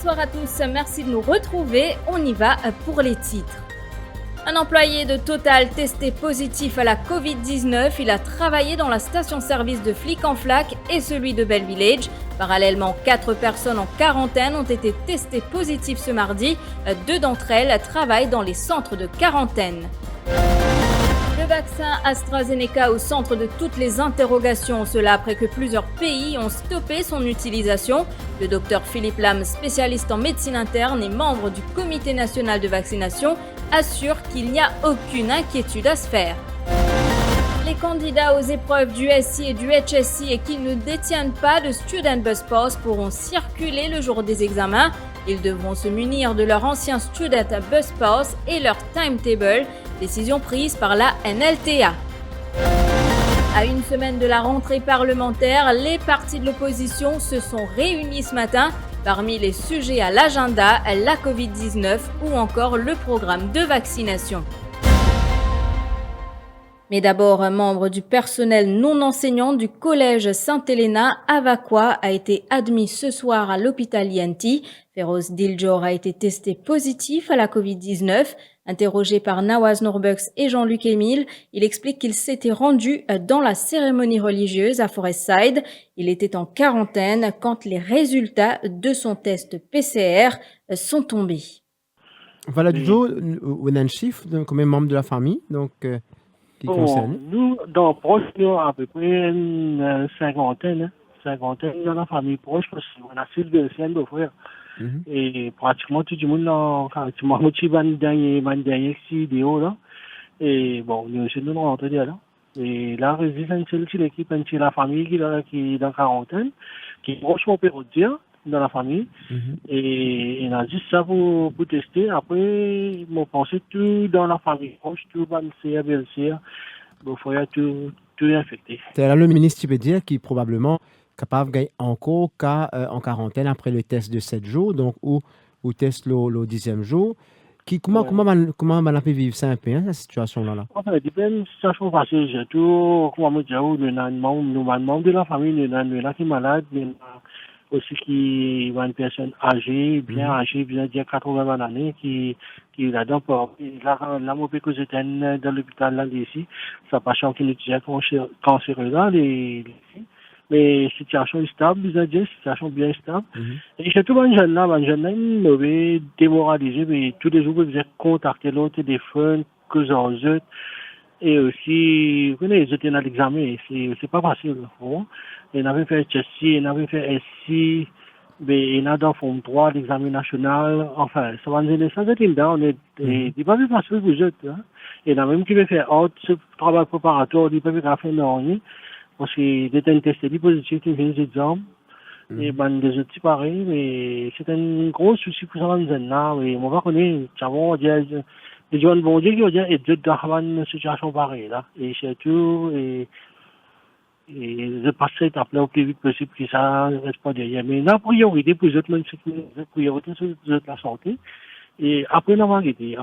Bonsoir à tous, merci de nous retrouver. On y va pour les titres. Un employé de Total testé positif à la Covid-19, il a travaillé dans la station-service de Flic en Flac et celui de Bell Village. Parallèlement, 4 personnes en quarantaine ont été testées positives ce mardi. 2 d'entre elles travaillent dans les centres de quarantaine. Le vaccin AstraZeneca au centre de toutes les interrogations, cela après que plusieurs pays ont stoppé son utilisation. Le docteur Philippe Lam, spécialiste en médecine interne et membre du Comité national de vaccination, assure qu'il n'y a aucune inquiétude à se faire. Les candidats aux épreuves du SI et du HSI et qui ne détiennent pas de Student Bus Pass pourront circuler le jour des examens. Ils devront se munir de leur ancien Student Bus Pass et leur timetable, décision prise par la NLTA. À une semaine de la rentrée parlementaire, les partis de l'opposition se sont réunis ce matin. Parmi les sujets à l'agenda, la Covid-19 ou encore le programme de vaccination. Mais d'abord, un membre du personnel non enseignant du collège Sainte-Helena à Vaqua a été admis ce soir à l'hôpital INT. Feroz Diljor a été testé positif à la Covid-19. Interrogé par Nawaz Norbux et Jean-Luc Émile, il explique qu'il s'était rendu dans la cérémonie religieuse à Forestside. Il était en quarantaine quand les résultats de son test PCR sont tombés. Voilà, Joe, on a un chiffre comme membre de la famille, donc qui concerne. Nous, dans proche, nous, à peu près une cinquantaine dans la famille proche, parce qu'on a 6 garçons de frères. Et pratiquement tout le monde, pratiquement, moitié dernier vidéo là. Et bon, nous aussi, nous rentrons là. Et là, résiste l'équipe, la famille qui est dans quarantaine, qui est proche, on peut dire, dans la famille. Et on a juste ça pour tester. Après, on pensait tout dans la famille proche, tout belle-sœur, belle-sœur, frère, tout infecté. C'est là le ministre, tu peux dire, qui est probablement capable de gagner encore cas en quarantaine après le test de 7 jours, donc ou test le 10e jour. Comment on a pu vivre ça un peu, hein, cette situation-là? Enfin, il dépend de la situation facile. Surtout, comment dire, nous membres de la famille, nous là qui est malade, aussi qui est une personne âgée, bien âgée, bien dire 80 années, qui est là-dedans pour la mauvaise cause dans l'hôpital là ici, ça patient qui est déjà cancéreux là, mais situation est stable, situation bien stable. Et surtout, les jeunes là, ils sont démoralisés, mais tous les jours, ils ont contacté l'autre téléphone, que les autres, et aussi, vous connaissez, les autres dans l'examen, c'est pas facile. Ils avaient fait HSI, ils avaient fait SI, mais ils ont dans Forme 3, l'examen national, enfin, ça va nous aider, ça va être on est pas plus facile pour les autres. Et il y en a même qui veulent faire ce travail préparatoire, ils peuvent faire rien. Parce qu'il était un test positif qui vient des examens. Et des outils pareils, mais c'est un gros souci pour ça, là. Et on va connaître, les gens vont dire qu'ils vont dire, et d'autres dans une situation pareille, là. Et surtout, et je passerai étape-là au plus vite possible, que ça ne reste pas derrière. Mais la priorité pour les autres, c'est la priorité sur la santé. Et après l'avoir aidé,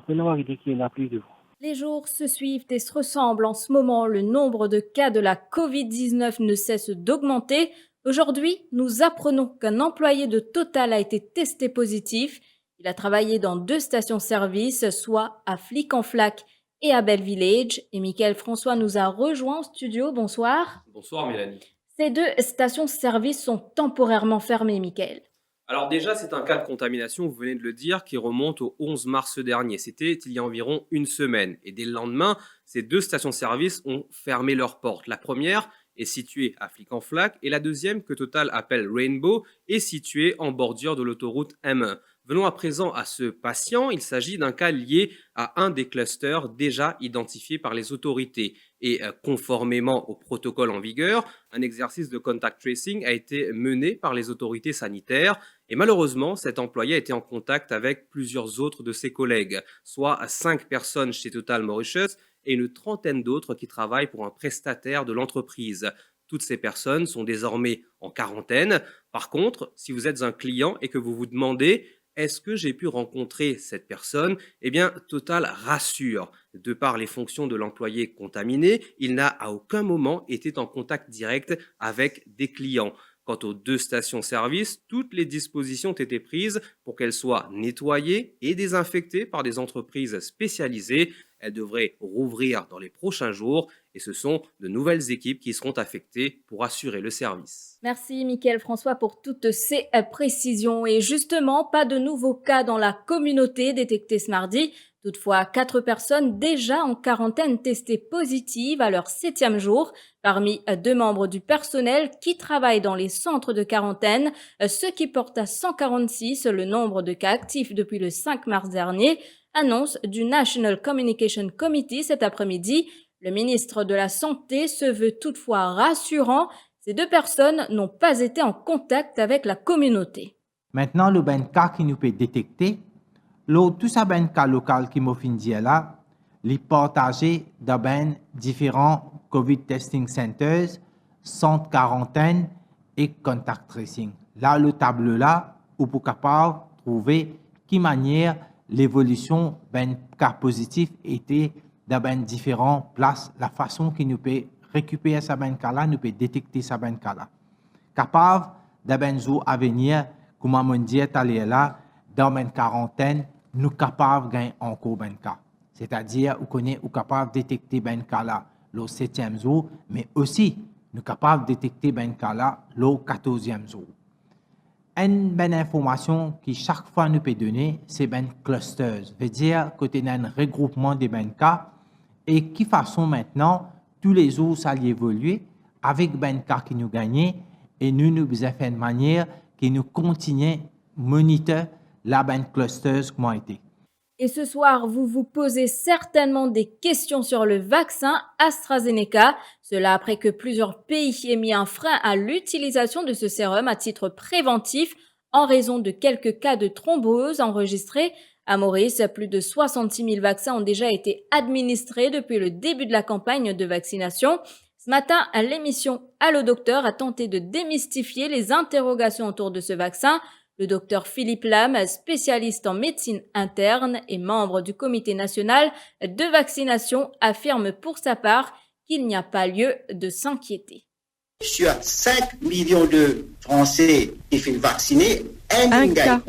qu'il n'y en a plus devant. Les jours se suivent et se ressemblent en ce moment. Le nombre de cas de la Covid-19 ne cesse d'augmenter. Aujourd'hui, nous apprenons qu'un employé de Total a été testé positif. Il a travaillé dans 2 stations-service, soit à Flic en Flac et à Bell Village. Et Mickaël François nous a rejoint en studio. Bonsoir. Bonsoir Mélanie. Ces 2 stations-service sont temporairement fermées, Mickaël. Alors déjà, c'est un cas de contamination, vous venez de le dire, qui remonte au 11 mars dernier. C'était il y a environ une semaine. Et dès le lendemain, ces 2 stations-service ont fermé leurs portes. La première est située à Flic en Flac et la deuxième, que Total appelle Rainbow, est située en bordure de l'autoroute M1. Venons à présent à ce patient. Il s'agit d'un cas lié à un des clusters déjà identifiés par les autorités. Et conformément au protocole en vigueur, un exercice de contact tracing a été mené par les autorités sanitaires. Et malheureusement, cet employé a été en contact avec plusieurs autres de ses collègues, soit 5 personnes chez Total Mauritius et une trentaine d'autres qui travaillent pour un prestataire de l'entreprise. Toutes ces personnes sont désormais en quarantaine. Par contre, si vous êtes un client et que vous vous demandez « Est-ce que j'ai pu rencontrer cette personne ?» Eh bien, Total rassure. De par les fonctions de l'employé contaminé, il n'a à aucun moment été en contact direct avec des clients. Quant aux 2 stations-service, toutes les dispositions ont été prises pour qu'elles soient nettoyées et désinfectées par des entreprises spécialisées. Elles devraient rouvrir dans les prochains jours et ce sont de nouvelles équipes qui seront affectées pour assurer le service. Merci Mickaël François pour toutes ces précisions. Et justement, pas de nouveaux cas dans la communauté détectés ce mardi. Toutefois, 4 personnes déjà en quarantaine testées positives à leur 7e jour, parmi 2 membres du personnel qui travaillent dans les centres de quarantaine, ce qui porte à 146 le nombre de cas actifs depuis le 5 mars dernier, annonce du National Communication Committee cet après-midi. Le ministre de la Santé se veut toutefois rassurant, ces 2 personnes n'ont pas été en contact avec la communauté. Maintenant, le cas qui nous peut détecter, tout ça cas local qui m'a fin dire là, les partager dans différents COVID testing centers, centres quarantaine et contact tracing. Là, le tableau là, où pour capable trouver qui manière l'évolution cas positif était dans différentes places, la façon qui nous peut récupérer ça cas là, nous peut détecter ça cas là. Capable dans jour à venir, comme on dit là, dans une quarantaine, nous sommes capables de gagner encore cas. C'est-à-dire, nous sommes capables de détecter cas là le 7e jour, mais aussi, nous sommes capables de détecter cas là le 14e jour. Une bonne information qui chaque fois nous peut donner, c'est clusters. Ça veut dire que nous avons un regroupement de cas et qui façon maintenant, tous les jours, ça évolue avec cas qui nous gagnent et nous avons fait une manière qui nous continue monitorer la clusters comment été. Et ce soir, vous vous posez certainement des questions sur le vaccin AstraZeneca. Cela après que plusieurs pays aient mis un frein à l'utilisation de ce sérum à titre préventif en raison de quelques cas de thrombose enregistrés. À Maurice, plus de 66 000 vaccins ont déjà été administrés depuis le début de la campagne de vaccination. Ce matin, l'émission Allo Docteur a tenté de démystifier les interrogations autour de ce vaccin. Le docteur Philippe Lam, spécialiste en médecine interne et membre du comité national de vaccination, affirme pour sa part qu'il n'y a pas lieu de s'inquiéter. Sur 5 millions de Français qui sont vaccinés, un cas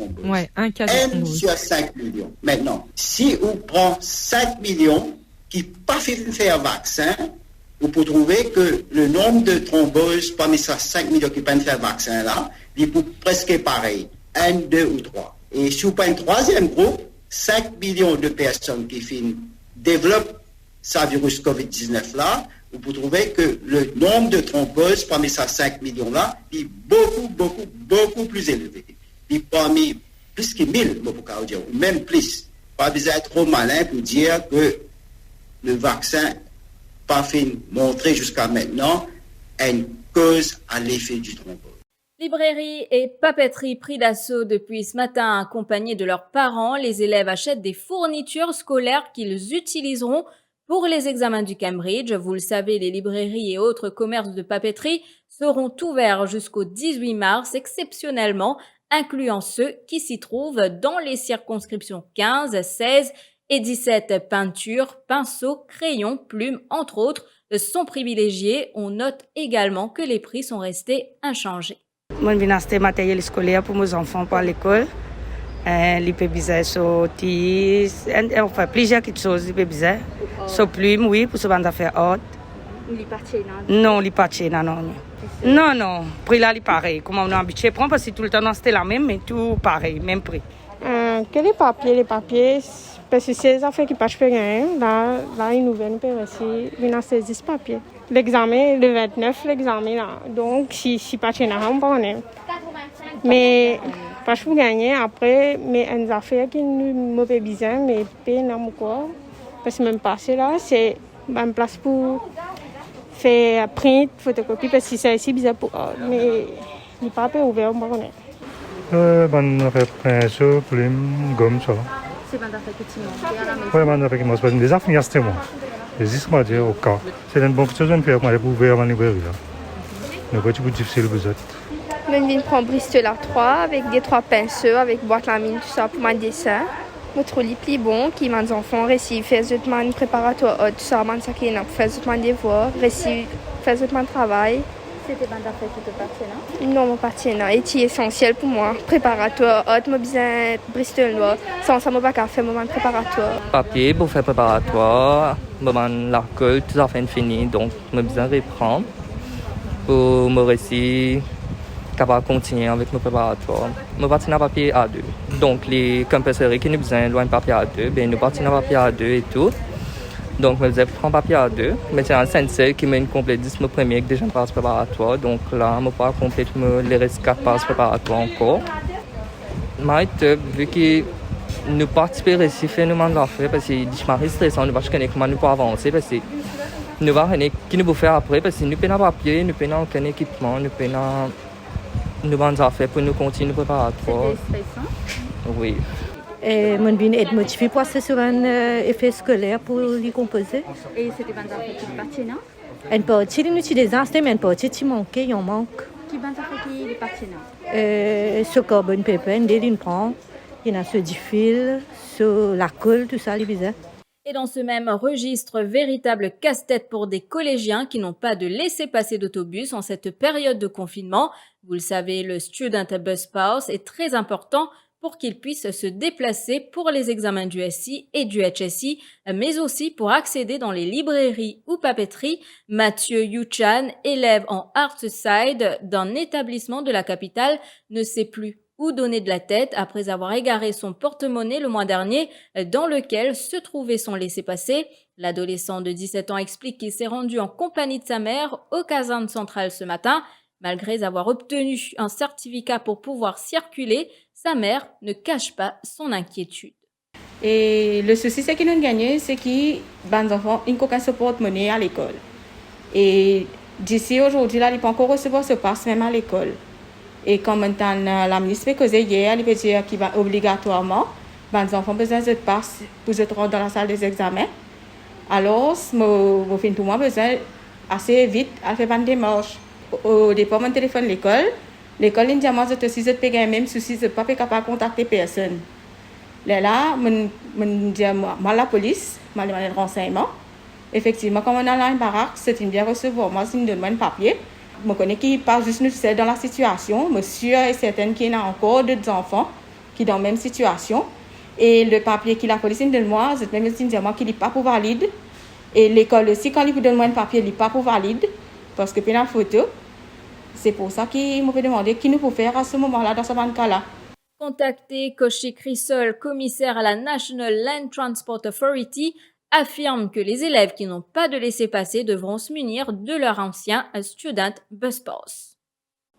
de sur 5 millions. Maintenant, si on prend 5 millions qui n'ont pas fait faire vaccin, vous pouvez trouver que le nombre de thromboses parmi ces 5 millions qui n'ont pas fait vaccin là, il est presque pareil. 1, 2 ou 3. Et si vous prenez un 3e groupe, 5 millions de personnes qui développent ce virus COVID-19 là, vous pouvez trouver que le nombre de thromboses parmi ces 5 millions là est beaucoup plus élevé. Et parmi plus que 1000, ou même plus. Pas besoin d'être trop malin pour dire que le vaccin pas fait montrer jusqu'à maintenant une cause à l'effet du thrombose. Librairies et papeteries pris d'assaut depuis ce matin, accompagnés de leurs parents. Les élèves achètent des fournitures scolaires qu'ils utiliseront pour les examens du Cambridge. Vous le savez, les librairies et autres commerces de papeterie seront ouverts jusqu'au 18 mars, exceptionnellement, incluant ceux qui s'y trouvent dans les circonscriptions 15, 16 et 17. Peintures, pinceaux, crayons, plumes, entre autres, sont privilégiés. On note également que les prix sont restés inchangés. Moi, je viens acheter matériel scolaire pour mes enfants pour l'école. Les pébisés sont enfin plusieurs choses, les pébisés. Sont plumes, oui, pour se vendre à faire haute. Non, les parties, non. Non, prix là, il pareil. Comme on a habitué à prendre, parce que tout le temps, c'était la même, mais tout pareil, même prix. Que les papiers, parce que c'est les affaires qui ne passent pas rien. Là, une nouvelle, aussi, il y a 10 papiers. L'examen, le 29, l'examen, là. Donc, si pas de on va en mais, pas je peux gagner après, mais une affaire qui me fait bizarre, mais pas quoi. Parce que même passé là, c'est une place pour faire print, photocopie, parce que c'est assez bizarre pour eux. Mais, il n'est pas ouvert, on va en Bonne affaire pinceau, plume, gomme, ça. C'est bonne affaire que tu manges à la maison. Oui, bonne affaire que moi, c'est des affaires qui moi. Les isma dire au cas. C'est une bonne chose de faire pour aller ouvrir ma librairie là. Mais pas du tout difficile vous êtes. Je viens prendre Bristol R3 avec des 3 pinceaux, avec boîte lamine, tout ça pour mon dessin. Notre lit pli bon, qui mes enfants récivent, fait préparatoire, tout ça, ça qui est fait mon devoir, récivent, fait mon travail. C'était pas d'affaires qui te appartient, non? Non, m'appartient, non. Et c'est essentiel pour moi. Préparatoire, autre, moi besoin Bristol, sans ça, moi pas qu'à faire moment préparatoire. Papier pour faire préparatoire, moment l'alcool, tout ça fait fini, donc moi besoin reprendre pour me réussir capable de continuer avec mon préparatoire. Nous partons à papier A2. Donc les compulsories qui nous besoin loin papier A2, ben nous partons à papier A2 et tout. Donc, je prends papier A2. Maintenant, c'est celle qui m'a une complète 10 mois premier que déjà passe préparatoire. Donc là, je ne pas complètement les restes 4 passes préparatoires encore. Mais vu que nous participons ici, nous demandons faire parce que je suis stressant, nous ne savons pas comment nous pouvons avancer parce que nous ne savons pas ce nous pouvons faire après parce que nous n'avons pas papier, nous n'avons aucun équipement, nous demandons faire pour nous continuer le préparatoire. C'était stressant? Oui. Et mon bin est motivé pour passer sur un effet scolaire pour les composer. Et c'était pas d'affaires qui te appartient, non? Une partie de nous désastre, mais une partie qui manque, il en manque. Qui ben d'affaires qui te appartient? Ce carbone pépin, dès qu'il prend, il y a ce diffil, sur la colle, tout ça, les bizarres. Et dans ce même registre, véritable casse-tête pour des collégiens qui n'ont pas de laissez-passer d'autobus en cette période de confinement. Vous le savez, le Student Bus Pass est très important pour qu'ils puissent se déplacer pour les examens du SI et du HSI, mais aussi pour accéder dans les librairies ou papeteries. Mathieu Yuchan, élève en Artside d'un établissement de la capitale, ne sait plus où donner de la tête après avoir égaré son porte-monnaie le mois dernier dans lequel se trouvait son laissez-passer. L'adolescent de 17 ans explique qu'il s'est rendu en compagnie de sa mère au caserne centrale ce matin. Malgré avoir obtenu un certificat pour pouvoir circuler, sa mère ne cache pas son inquiétude. Et le souci, c'est qu'ils nous gagnent, c'est que les enfants n'ont aucun porte-monnaie à l'école. Et d'ici aujourd'hui, là, ils ne peuvent pas encore recevoir ce passe même à l'école. Et comme la ministre a causé hier, elle peut dire qu'il va obligatoirement, les enfants ont besoin de passe pour se rendre dans la salle des examens. Alors, je fais tout le monde besoin assez vite à faire une démarche. Au départ, mon téléphone l'école. L'école, il me dit, moi, je peux même souci, je ne suis pas capable de contacter personne. Là, je dis, moi, la police, je demande le renseignement. Effectivement, quand on a là une baraque, c'est une bien recevoir. Moi, si je me demande un papier, je connais qui pas juste nous seul dans la situation. Je suis sûre et certaine qu'il y a encore d'autres enfants qui sont dans la même situation. Et le papier que la police me donne, moi, je me dis, moi, qu'il n'est pas pour valide. Et l'école aussi, quand il vous donne un papier, il n'est pas pour valide. Parce que puis la photo. C'est pour ça qu'il m'a demandé qui nous peut faire à ce moment-là, dans ce cas-là. Contacté, Koshi Crisol, commissaire à la National Land Transport Authority, affirme que les élèves qui n'ont pas de laissez-passer devront se munir de leur ancien Student Bus Pass.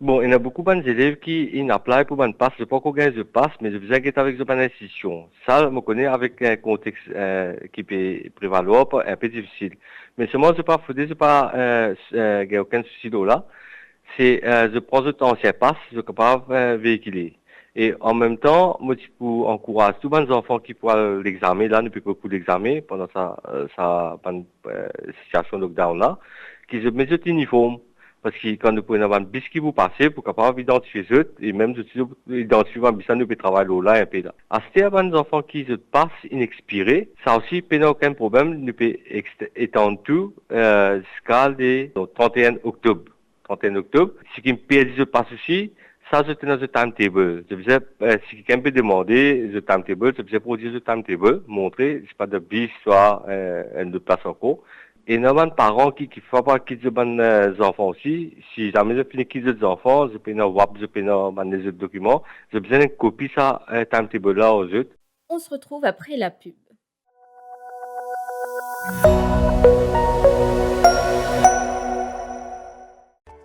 Bon, il y a beaucoup d'élèves qui n'appliquent pour un pass. Je ne sais pas qu'on gagne ce pass, mais je vous inquiète avec cette institution. Ça, je me connais avec un contexte qui peut prévaloir, un peu difficile. Mais seulement, je ne pas foutre, je pas, aucun souci là. C'est, je prends cet ancien pass, je suis capable de véhiculer. Et en même temps, moi, je encourage tous les enfants qui pourraient l'examen, là, depuis beaucoup d'examens, pendant sa situation de lockdown là, qui se mettent cet uniforme. Parce que quand nous pouvons avoir un bis qui vous passez, pour capable d'identifier eux, et même d'identifier un bis, nous pouvons travailler là, un peu là. À ce stade, les enfants qui se passent inexpirés, ça aussi, pas aucun problème, nous pouvons étendre tout, jusqu'à le 31 octobre. 31 octobre. Ce qui me permet de passer aussi, ça, j'étais dans le timetable. Je faisais, si quelqu'un peut demander le timetable, je faisais produire le timetable, montrer, c'est pas de bis, soit, de place encore. Et normalement, parents qui font pas qu'ils les enfants aussi, si jamais je finis qu'ils les enfants, je peux WAP, je peux les autres documents, j'ai besoin d'une copie, ça, timetable là aux autres. On se retrouve après la pub.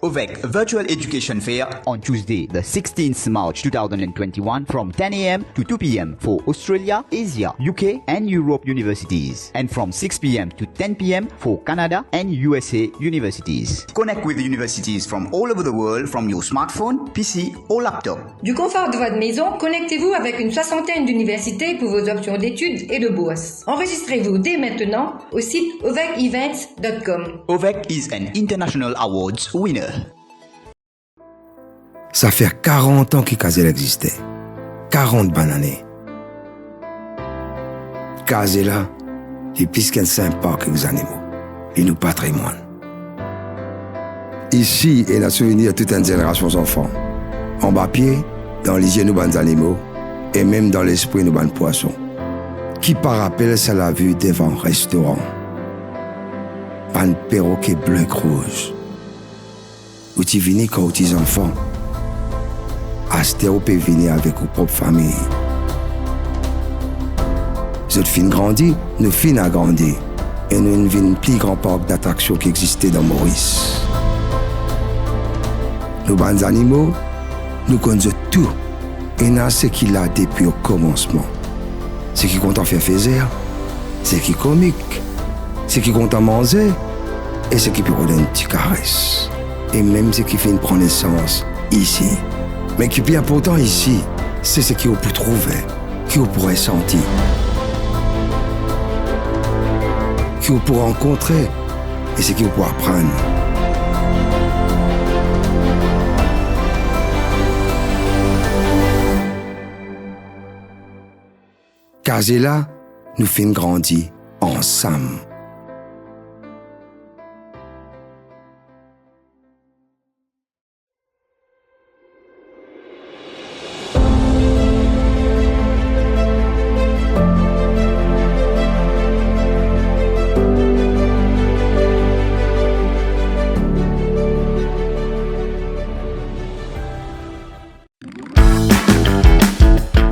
UVEC Virtual Education Fair on Tuesday, the 16th March 2021 from 10 a.m. to 2 p.m. for Australia, Asia, UK and Europe universities, and from 6 p.m. to 10 p.m. for Canada and USA universities. Connect with universities from all over the world from your smartphone, PC or laptop. Du confort de votre maison, connectez-vous avec une 60aine d'universités pour vos options d'études et de bourse. Enregistrez-vous dès maintenant au site uvecevents.com. UVEC is an international awards winner. Ça fait 40 ans que Kazel existait. 40 bonnes années. Kazel là, il est plus qu'un simple parc avec les animaux. Il nous patrimoine. Ici, il y a souvenir de toute une génération d'enfants. En bas pied, dans les yeux, nous bandes animaux, et même dans l'esprit, nous bandes poissons. Qui par rappel, ça l'a vu devant un restaurant. Un perroquet bleu et rouge. Où tu viens quand tu es enfant. Astéo peut venir avec vos propres familles. Cette fin grandit, nous fin agrandi. Et nous avons un plus grand parc d'attractions qui existait dans Maurice. Nos bandes animaux, nous connaissons tout. Et nous ce qu'il a depuis au commencement. Ce qui compte en faire plaisir, ce qui est comique, ce qui compte en manger, et ce qui peut donner une petite caresse. Et même ce qui fait prendre naissance ici. Mais qui est bien important ici, c'est ce qu'on peut trouver, qu'on pourrait sentir, qu'on peut rencontrer, et ce qu'on peut apprendre. Car c'est là, nous faisons grandir ensemble.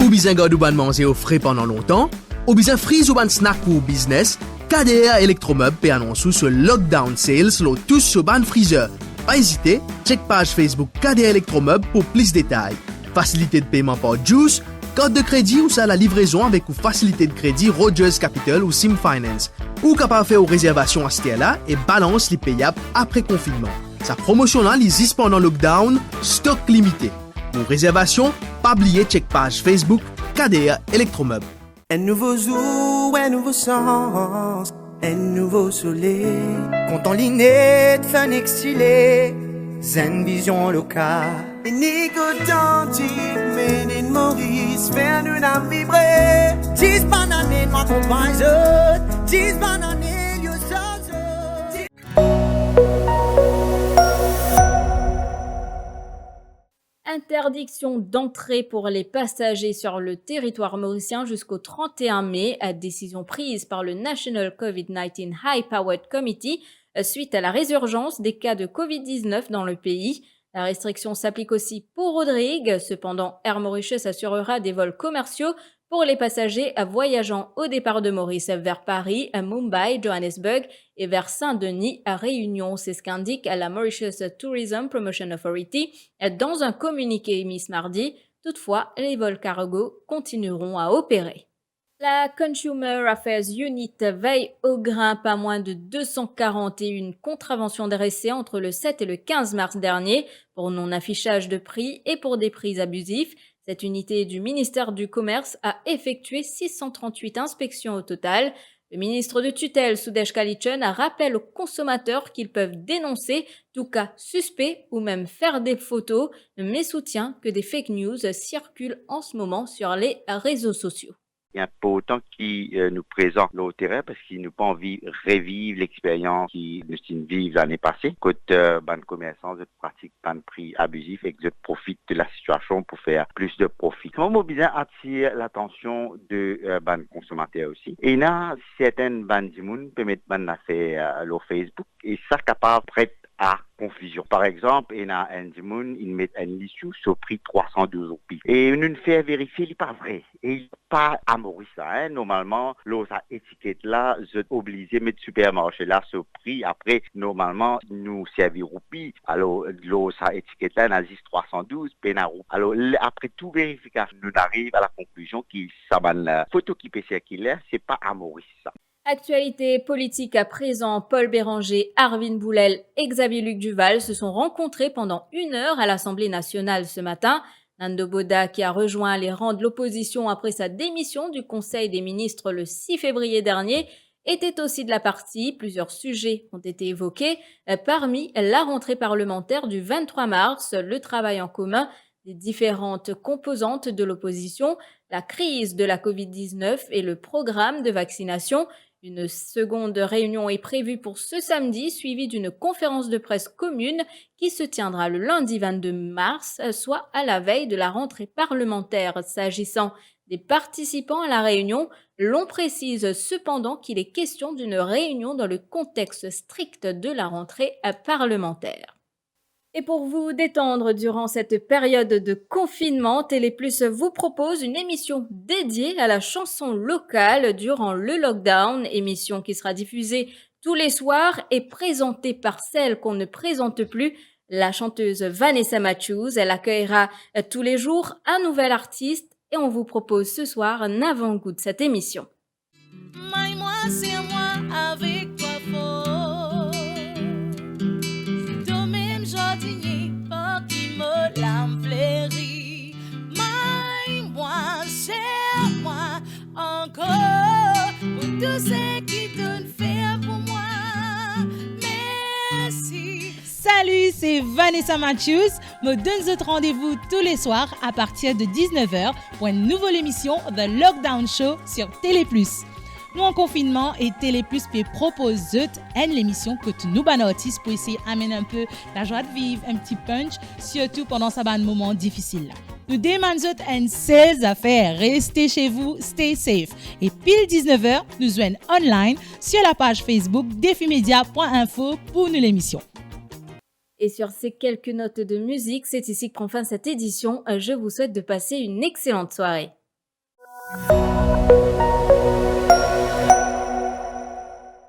Ou bien garder ou ban manger au frais pendant longtemps, ou bien freeze ou ban snack pour business, KDR Electromeubles peut annoncer sur Lockdown Sales tous sur ban freezer. Pas hésiter, check page Facebook KDR Electromeubles pour plus de détails. Facilité de paiement par Juice, carte de crédit ou ça la livraison avec ou facilité de crédit Rogers Capital ou Sim Finance. Ou capable faire aux réservations à ce là et balance les payables après confinement. Sa promotion là existe pendant lockdown, stock limité. Pour réservation, pas oublier check page Facebook KDR Electromeubles. Un nouveau jour, un nouveau sens, un nouveau soleil. Compte en ligne de fin exilé, Zen Vision locale. Unique authentique, made in Maurice, faire nous l'âme vibrer. 10 bananes, ma compagnie, 10 bananes, you so. Interdiction d'entrée pour les passagers sur le territoire mauricien jusqu'au 31 mai, décision prise par le National COVID-19 High Powered Committee suite à la résurgence des cas de COVID-19 dans le pays. La restriction s'applique aussi pour Rodrigue. Cependant, Air Mauritius assurera des vols commerciaux pour les passagers voyageant au départ de Maurice vers Paris, Mumbai, Johannesburg et vers Saint-Denis à Réunion. C'est ce qu'indique la Mauritius Tourism Promotion Authority dans un communiqué émis ce mardi. Toutefois, les vols cargo continueront à opérer. La Consumer Affairs Unit veille au grain. Pas moins de 241 contraventions dressées entre le 7 et le 15 mars dernier pour non-affichage de prix et pour des prix abusifs. Cette unité du ministère du Commerce a effectué 638 inspections au total. Le ministre de tutelle, Sudesh Kalichun, rappelle aux consommateurs qu'ils peuvent dénoncer tout cas suspect ou même faire des photos, mais soutient que des fake news circulent en ce moment sur les réseaux sociaux. Il y a pas autant qui nous présente le terrain parce qu'ils n'ont pas envie de revivre l'expérience qui nous vivent l'année passée. Côté ban commerçants, je pratique pas de prix abusif et que je profite de la situation pour faire plus de profit. Mon mot bien attire l'attention de ban consommateurs aussi. Et il y a certaines ban du monde peut mettre ban affaire sur Facebook et ça capable prête à confusion. Par exemple, il y a un Dimoun, il met un issue sur prix 312 roupies. Et nous fait vérifier, il n'est pas vrai. Et il n'est pas à Maurice. Hein. Normalement, sa étiquette là, je suis obligé de mettre supermarché là sur prix. Après, normalement, nous servir roupies. Alors, sa étiquette là, n'a juste 312 pénarou. Alors, après toute vérification, nous arrivons à la conclusion que la photo qui peut circuler, c'est pas à Maurice. Ça. Actualité politique à présent, Paul Béranger, Arvin Boulel et Xavier-Luc Duval se sont rencontrés pendant 1 heure à l'Assemblée nationale ce matin. Nando Boda, qui a rejoint les rangs de l'opposition après sa démission du Conseil des ministres le 6 février dernier, était aussi de la partie. Plusieurs sujets ont été évoqués, parmi la rentrée parlementaire du 23 mars, le travail en commun des différentes composantes de l'opposition, la crise de la Covid-19 et le programme de vaccination. Une seconde réunion est prévue pour ce samedi, suivie d'une conférence de presse commune qui se tiendra le lundi 22 mars, soit à la veille de la rentrée parlementaire. S'agissant des participants à la réunion, l'on précise cependant qu'il est question d'une réunion dans le contexte strict de la rentrée parlementaire. Et pour vous détendre durant cette période de confinement, Télé Plus vous propose une émission dédiée à la chanson locale durant le lockdown, émission qui sera diffusée tous les soirs et présentée par celle qu'on ne présente plus, la chanteuse Vanessa Matthews. Elle accueillera tous les jours un nouvel artiste et on vous propose ce soir un avant-goût de cette émission. Moi, c'est moi avec toi fort. Toi-même, jardinier, pas qui me l'âme fleurie. Moi, c'est moi encore. Pour tout ce qui te fait pour moi. Merci. Salut, c'est Vanessa Matthews. Me donne votre rendez-vous tous les soirs à partir de 19h pour une nouvelle émission The Lockdown Show sur Télé Plus. Nous en confinement et Télé Plus peut proposer une émission que tous nous artistes pour essayer d'amener un peu la joie de vivre, un petit punch, surtout pendant ce moment difficile. Nous demandons une 16 affaires. Restez chez vous, stay safe. Et pile 19h, nous joignons online sur la page Facebook defimedia.info pour nous l'émission. Et sur ces quelques notes de musique, c'est ici que prend fin cette édition. Je vous souhaite de passer une excellente soirée.